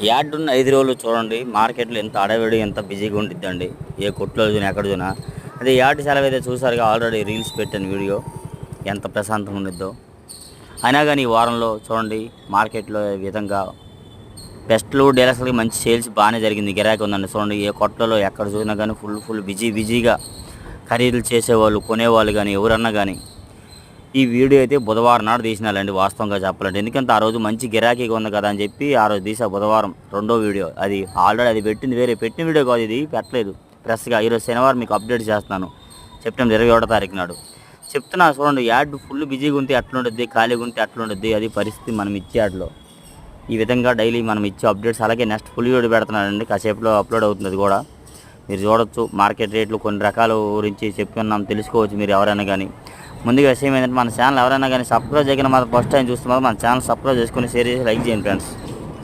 Add ఉన్న 5 రోజులు చూడండి మార్కెట్లో ఎంత అడవిడి ఎంత బిజీగా ఉండిద్దండి. ఏ కొట్లో చూసినా ఎక్కడ చూసినా. అదే యార్డ్ సెలవు అయితే చూసారుగా ఆల్రెడీ రీల్స్ పెట్టాను వీడియో. ఎంత ప్రశాంతంగా ఉండిద్దో. అయినా కానీ ఈ వారంలో చూడండి మార్కెట్లో ఈ విధంగా బెస్ట్లు డీలర్స్‌లకి మంచి సేల్స్ బాగానే జరిగింది. గిరాకీ ఉందండి. చూడండి ఏ కొట్లలో ఎక్కడ చూసినా కానీ ఫుల్ బిజీగా ఖరీదులు చేసేవాళ్ళు, కొనేవాళ్ళు గానీ ఎవరన్నా గానీ ఈ వీడియో అయితే బుధవారం నాడు తీసినాలండి వాస్తవంగా చెప్పాలంటే. ఎందుకంటే ఆ రోజు మంచి గిరాకీగా ఉంది కదా అని చెప్పి ఆ రోజు తీసా బుధవారం రెండో వీడియో. అది ఆల్రెడీ అది పెట్టింది వేరే పెట్టిన వీడియో కాదు ఇది పెట్టలేదు ఫ్రెష్‌గా. ఈరోజు శనివారం మీకు అప్డేట్ చేస్తున్నాను. సెప్టెంబర్ 21 తారీఖు నాడు. చెప్తున్నా చూడండి యాడ్ ఫుల్ బిజీగా ఉంటే ఎట్లుండుద్ది, ఖాళీగా ఉంటే ఎట్లుండుద్ది అది పరిస్థితి మనం ఇచ్చే యాడ్‌లో. ఈ విధంగా డైలీ మనం ఇచ్చే అప్డేట్స్ అలాగే నెక్స్ట్ ఫుల్ వీడియో పెడుతున్నానండి. కాసేపులో అప్లోడ్ అవుతుంది అది కూడా. మీరు చూడొచ్చు మార్కెట్ రేట్లు కొన్ని రకాల గురించి చెప్పుకున్నాం తెలుసుకోవచ్చు మీరు ఎవరైనా కానీ. ముందుగా విషయం ఏంటంటే మన ఛానల్ ఎవరైనా కానీ సబ్స్క్రైబ్ చేయకుండా మాత్రం ఫస్ట్ టైం చూస్తే మాత్రం మన ఛానల్ సబ్స్క్రైబ్ చేసుకొని షేర్ చేసి లైక్ చేయండి ఫ్రెండ్స్.